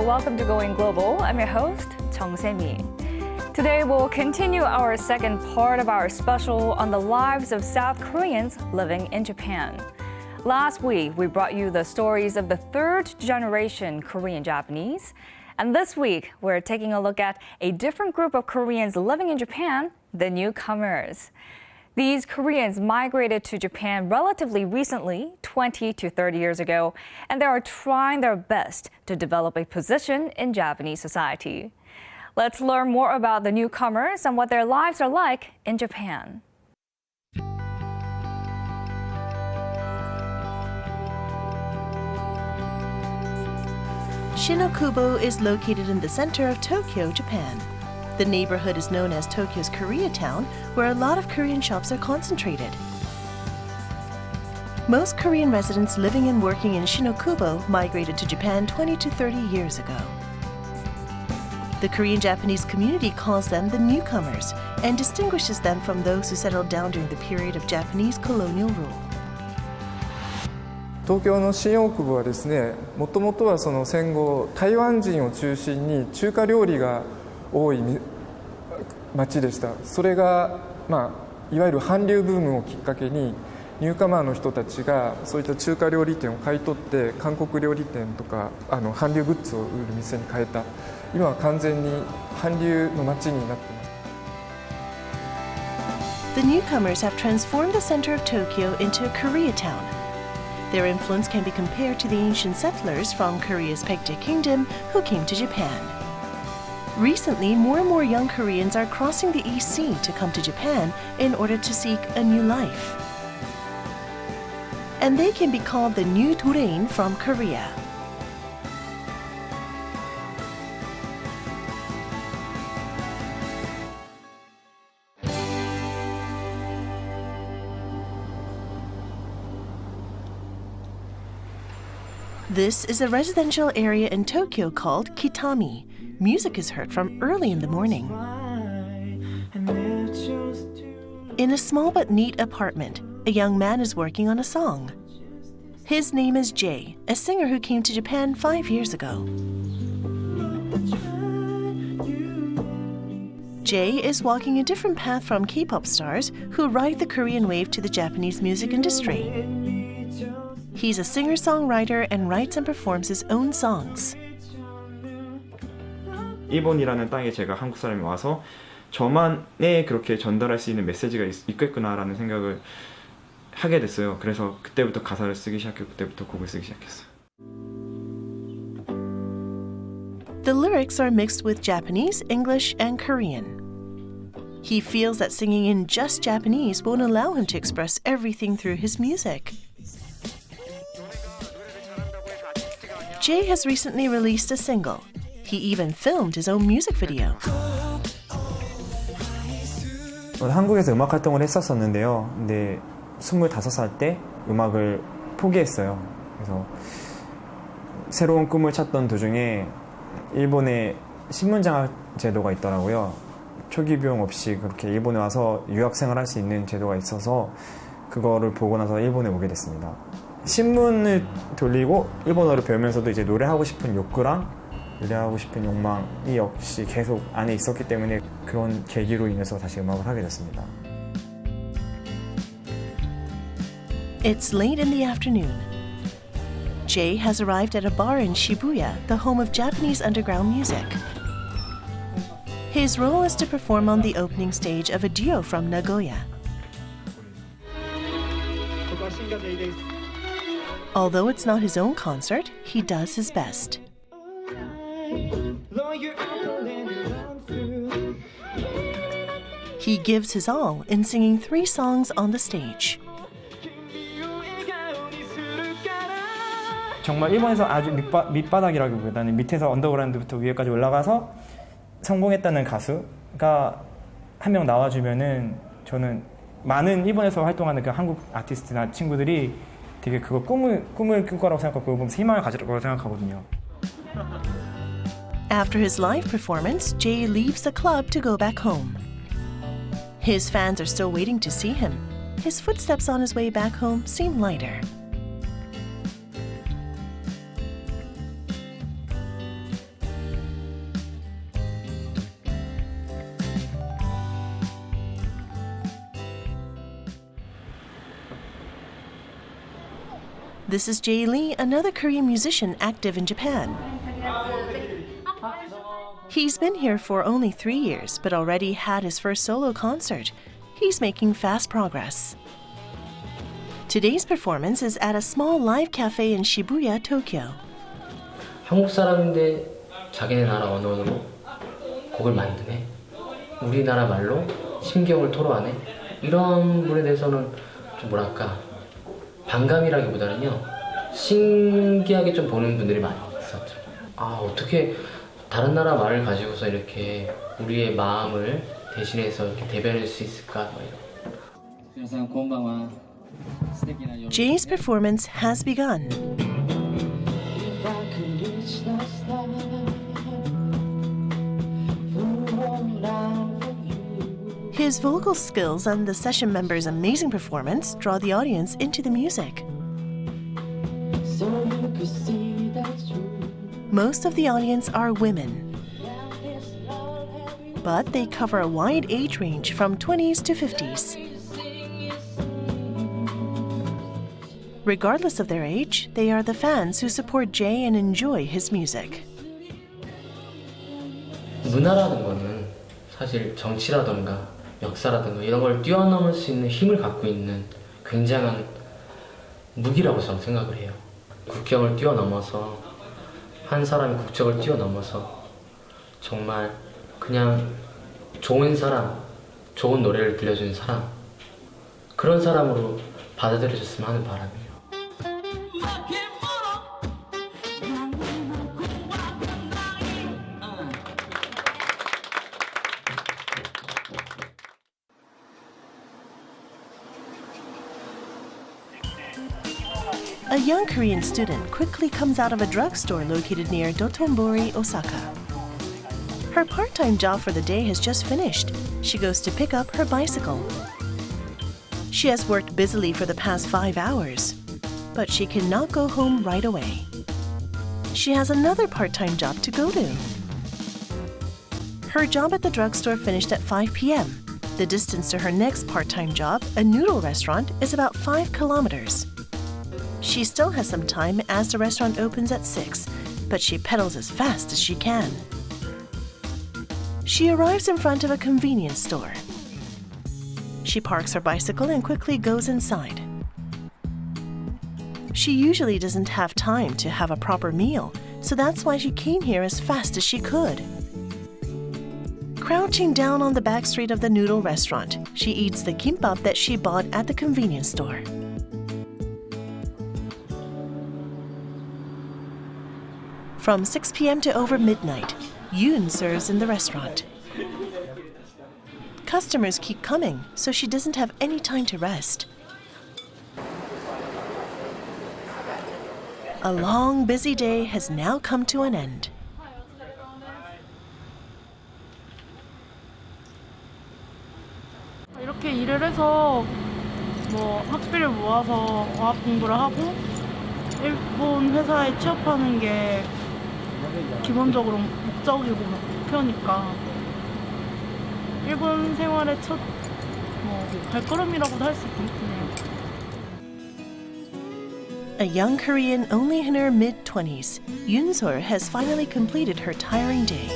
welcome to Going Global. I'm your host, Chung Se-mi. Today we'll continue our second part of our special on the lives of South Koreans living in Japan. Last week, we brought you the stories of the third generation Korean Japanese. And this week, we're taking a look at a different group of Koreans living in Japan, the newcomers. These Koreans migrated to Japan relatively recently, 20 to 30 years ago, and they are trying their best to develop a position in Japanese society. Let's learn more about the newcomers and what their lives are like in Japan. Shinokubo is located in the center of Tokyo, Japan. The neighborhood is known as Tokyo's Koreatown, where a lot of Korean shops are concentrated. Most Korean residents living and working in Shinokubo migrated to Japan 20 to 30 years ago. The Korean Japanese community calls them the newcomers and distinguishes them from those who settled down during the period of Japanese colonial rule. 東京の新大久保はですね、もともとはその戦後台湾人を中心に中華料理が多い町でした。それが、いわゆる韓流ブームをきっかけにニューカマーの人たちがそういった中華料理店を買い取って韓国料理店とか韓流グッズを売る店に変えた。今は完全に韓流の街になっています。The newcomers have transformed the center of Tokyo into a Koreatown. Their influence can be compared to the ancient settlers from Korea's Baekje Kingdom who came to Japan. Recently, more and more young Koreans are crossing the East Sea to come to Japan in order to seek a new life. And they can be called the new Dorain from Korea. This is a residential area in Tokyo called Kitami. Music is heard from early in the morning. In a small but neat apartment, a young man is working on a song. His name is Jay, a singer who came to Japan 5 years ago. Jay is walking a different path from K-pop stars who ride the Korean wave to the Japanese music industry. He's a singer-songwriter and writes and performs his own songs. 일본이라는 땅에 제가 한국 사람이 와서 저만의 그렇게 전달할 수 있는 메시지가 있겠구나라는 생각을 하게 됐어요. 그래서 그때부터 가사를 쓰기 시작했고 그때부터 곡을 쓰기 시작했어요. The lyrics are mixed with Japanese, English, and Korean. He feels that singing in just Japanese won't allow him to express everything through his music. Jay has recently released a single. He even filmed his own music video. 한국에서 음악 활동을 했었었는데요. 근데 25살 때 음악을 포기했어요. 그래서 새로운 꿈을 찾던 도중에 일본에 신문장학 제도가 있더라고요. 초기 비용 없이 그렇게 일본에 와서 유학생을 할 수 있는 제도가 있어서 그거를 보고 나서 일본에 오게 됐습니다. 신문을 돌리고 일본어를 배우면서도 이제 노래하고 싶은 욕구랑 노래하고 싶은 욕망이 역시 계속 안에 있었기 때문에 그런 계기로 인해서 다시 음악을 하게 됐습니다. It's late in the afternoon. Jay has arrived at a bar in Shibuya, the home of Japanese underground music. His role is to perform on the opening stage of a duo from Nagoya. Although it's not his own concert, he does his best. He gives his all in singing 3 songs on the stage. 정말 일본에서 아주 밑바닥이라기보다는 밑에서 언더그라운드부터 위에까지 올라가서 성공했다는 가수가 한 명 나와주면은 저는 많은 일본에서 활동하는 그 한국 아티스트나 친구들이 되게 그거 꿈을 꿀 거라고 생각하고 그거 보면서 희망을 가질 거라고 생각하거든요. After his live performance, Jay leaves the club to go back home. His fans are still waiting to see him. His footsteps on his way back home seem lighter. This is Jae Lee, another Korean musician active in Japan. He's been here for only 3 years, but already had his first solo concert. He's making fast progress. Today's performance is at a small live cafe in Shibuya, Tokyo. 한국 사람인데 자기네 나라 언어로 곡을 만드네. 우리나라 말로 심경을 토로하네. 이런 분에 대해서는 좀 뭐랄까 반감이라기보다는요 신기하게 좀 보는 분들이 많이 있었죠. 아 어떻게 다른 나라 말을 가지고서 이렇게 우리의 마음을 대신해서 이렇게 대변할 수 있을까? Jae's performance has begun. His vocal skills and the session members' amazing performance draw the audience into the music. Most of the audience are women, but they cover a wide age range from 20s to 50s. Regardless of their age, they are the fans who support Jae and enjoy his music. 문화라는 거는 사실 정치라던가 역사라든가 이런 걸 뛰어넘을 수 있는 힘을 갖고 있는 굉장한 무기라고 저는 생각을 해요. 국경을 뛰어넘어서 한 사람이 국적을 뛰어넘어서 정말 그냥 좋은 사람, 좋은 노래를 들려주는 사람 그런 사람으로 받아들여졌으면 하는 바람이에요. A young Korean student quickly comes out of a drugstore located near Dotonbori, Osaka. Her part-time job for the day has just finished. She goes to pick up her bicycle. She has worked busily for the past 5 hours, but she cannot go home right away. She has another part-time job to go to. Her job at the drugstore finished at 5 p.m. The distance to her next part-time job, a noodle restaurant, is about 5 kilometers. She still has some time as the restaurant opens at 6, but she pedals as fast as she can. She arrives in front of a convenience store. She parks her bicycle and quickly goes inside. She usually doesn't have time to have a proper meal, so that's why she came here as fast as she could. Crouching down on the back street of the noodle restaurant, she eats the kimbap that she bought at the convenience store. From 6 p.m. to over midnight, Yoon serves in the restaurant. Customers keep coming, so she doesn't have any time to rest. A long, busy day has now come to an end. 이렇게 일을 해서 학비를 모아서 어학 공부를 하고 일본 회사에 취업하는 게 기본적으로 목적이고 목표니까 일본 생활의 첫 발걸음이라고도 할 수 있겠네요. A young Korean only in her mid-20s, Yoon-seo has finally completed her tiring day.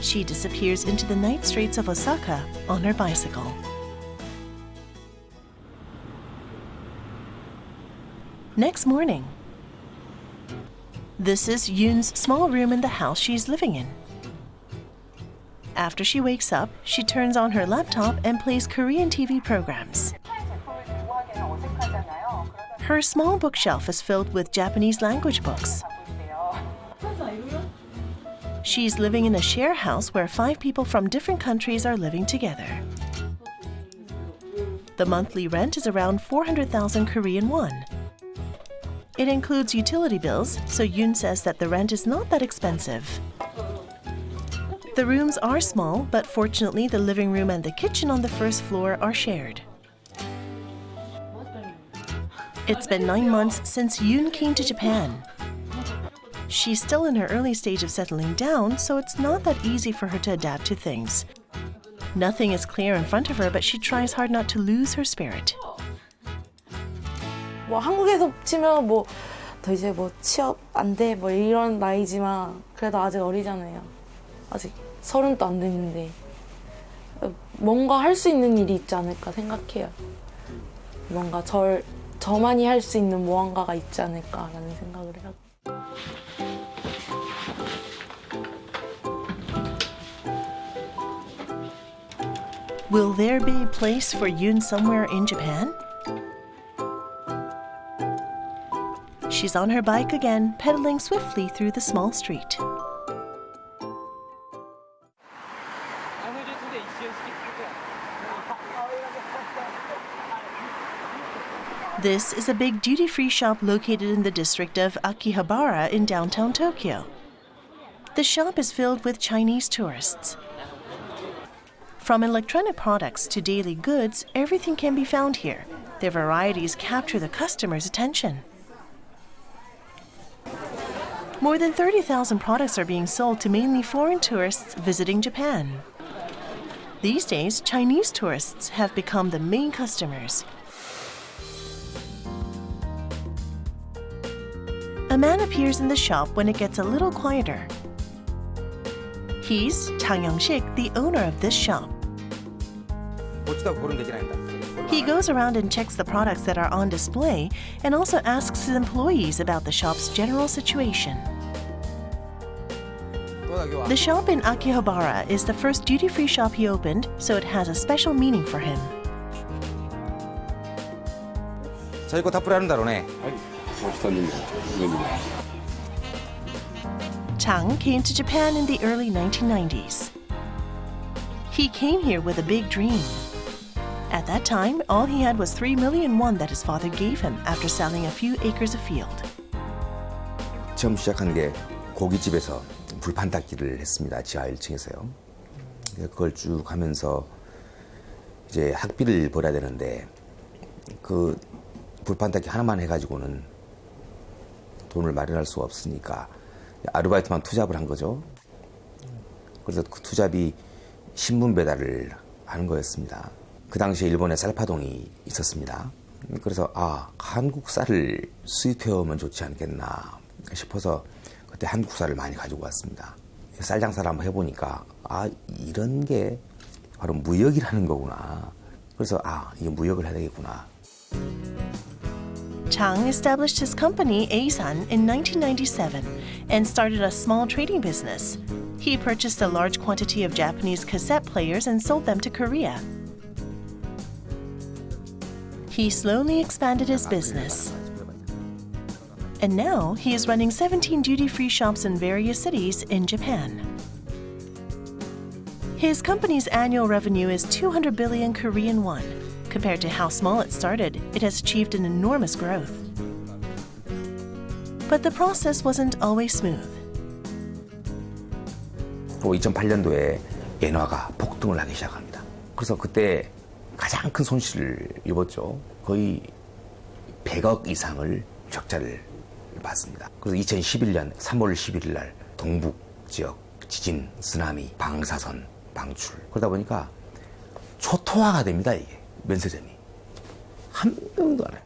She disappears into the night streets of Osaka on her bicycle. Next morning, this is Yoon's small room in the house she's living in. After she wakes up, she turns on her laptop and plays Korean TV programs. Her small bookshelf is filled with Japanese language books. She's living in a share house where 5 people from different countries are living together. The monthly rent is around 400,000 Korean won. It includes utility bills, so Yoon says that the rent is not that expensive. The rooms are small, but fortunately the living room and the kitchen on the first floor are shared. It's been 9 months since Yoon came to Japan. She's still in her early stage of settling down, so it's not that easy for her to adapt to things. Nothing is clear in front of her, but she tries hard not to lose her spirit. 뭐 한국에서 치면 뭐 더 이제 뭐 취업 안 돼 뭐 이런 나이지만 그래도 아직 어리잖아요. 아직 30도 안 됐는데 뭔가 할 수 있는 일이 있지 않을까 생각해요. 뭔가 저만이 할 수 있는 무언가가 있지 않을까라는 생각을 해요. Will there be a place for Yoon somewhere in Japan? She's on her bike again, pedaling swiftly through the small street. This is a big duty-free shop located in the district of Akihabara in downtown Tokyo. The shop is filled with Chinese tourists. From electronic products to daily goods, everything can be found here. Their varieties capture the customer's attention. More than 30,000 products are being sold to mainly foreign tourists visiting Japan. These days, Chinese tourists have become the main customers. A man appears in the shop when it gets a little quieter. He's Chang Young-sik, the owner of this shop. He goes around and checks the products that are on display and also asks his employees about the shop's general situation. The shop in Akihabara is the first duty-free shop he opened, so it has a special meaning for him. 저희 거 다 뿌려한다로네. Chang came to Japan in the early 1990s. He came here with a big dream. At that time, all he had was 3 million won that his father gave him after selling a few acres of field. 처음 시작한 게 고깃집에서 불판 닦기를 했습니다. 지하 1층에서요. 그걸 쭉 하면서 이제 학비를 벌어야 되는데 그 불판 닦기 하나만 해가지고는 돈을 마련할 수가 없으니까 아르바이트만 투잡을 한 거죠. 그래서 그 투잡이 신문 배달을 하는 거였습니다. 그 당시에 일본에 쌀파동이 있었습니다. 그래서 한국 쌀을 수입해 오면 좋지 않겠나 싶어서 그때 한국 쌀을 많이 가지고 왔습니다. 쌀 장사를 한번 해보니까 이런 게 바로 무역이라는 거구나. 그래서 이게 무역을 해야 되겠구나. Chang established his company Eisan in 1997 and started a small trading business. He purchased a large quantity of Japanese cassette players and sold them to Korea. He slowly expanded his business. And now he is running 17 duty-free shops in various cities in Japan. His company's annual revenue is 200 billion Korean won. Compared to how small it started, it has achieved an enormous growth. But the process wasn't always smooth. 2008년도에 엔화가 폭등을 하기 시작합니다. 그래서 그때 가장 큰 손실을 입었죠. 거의 100억 이상을 적자를 봤습니다. 그래서 2011년 3월 11일 날 동북 지역 지진, 쓰나미, 방사선 방출. 그러다 보니까 초토화가 됩니다, 이게. 면세점이. 한 명도 안 해요.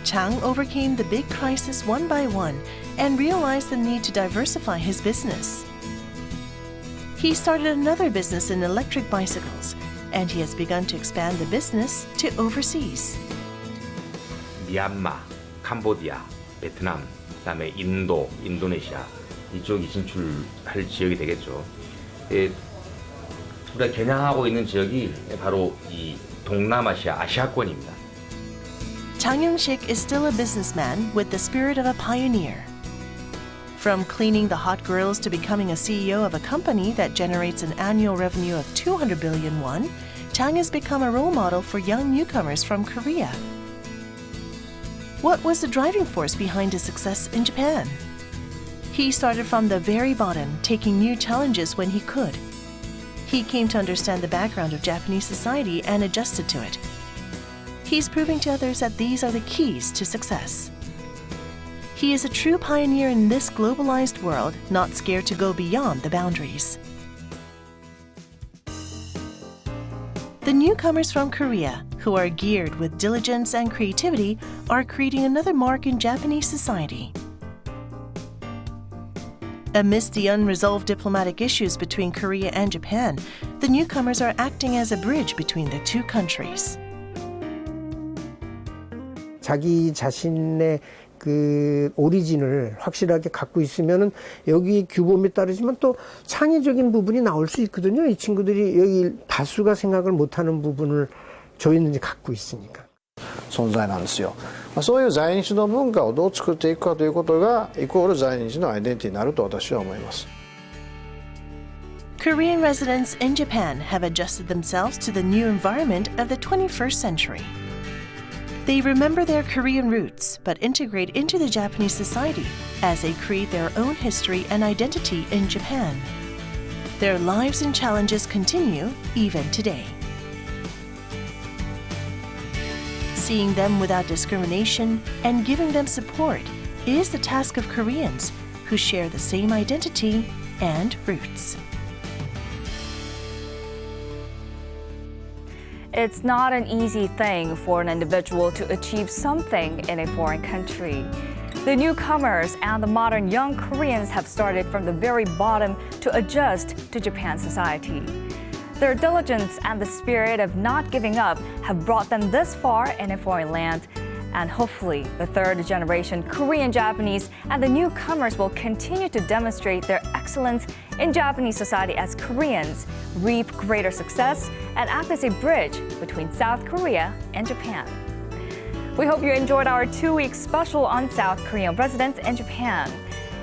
Chang overcame the big crisis one by one and realized the need to diversify his business. He started another business in electric bicycles, and he has begun to expand the business to overseas. 미얀마, 캄보디아, 베트남, 그다음에 인도, 인도네시아 이쪽이 진출할 지역이 되겠죠. 우리가 겨냥하고 있는 지역이 바로 이 동남아시아, 아시아권입니다. Chang Young-sik is still a businessman with the spirit of a pioneer. From cleaning the hot grills to becoming a CEO of a company that generates an annual revenue of 200 billion won, Chang has become a role model for young newcomers from Korea. What was the driving force behind his success in Japan? He started from the very bottom, taking new challenges when he could. He came to understand the background of Japanese society and adjusted to it. He's proving to others that these are the keys to success. He is a true pioneer in this globalized world, not scared to go beyond the boundaries. The newcomers from Korea, who are geared with diligence and creativity, are creating another mark in Japanese society. Amidst the unresolved diplomatic issues between Korea and Japan, the newcomers are acting as a bridge between the two countries. 자기 자신의 그 오리진을 확실하게 갖고 있으면은 여기 규범에 따르지만 또 창의적인 부분이 나올 수 있거든요. 이 친구들이 여기 다수가 생각을 못하는 부분을 저희는 이제 갖고 있으니까. 存在なんですよ。そういう在日の文化をどう作っていくかということがイコール在日のアイデンティティになると私は思います。 Korean residents in Japan have adjusted themselves to the new environment of the 21st century. They remember their Korean roots but integrate into the Japanese society as they create their own history and identity in Japan. Their lives and challenges continue even today. Seeing them without discrimination and giving them support is the task of Koreans who share the same identity and roots. It's not an easy thing for an individual to achieve something in a foreign country. The newcomers and the modern young Koreans have started from the very bottom to adjust to Japan's society. Their diligence and the spirit of not giving up have brought them this far in a foreign land. And hopefully, the third generation Korean Japanese and the newcomers will continue to demonstrate their excellence in Japanese society as Koreans, reap greater success, and act as a bridge between South Korea and Japan. We hope you enjoyed our 2-week special on South Korean residents in Japan.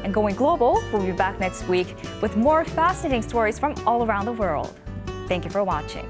And Going Global, we'll be back next week with more fascinating stories from all around the world. Thank you for watching.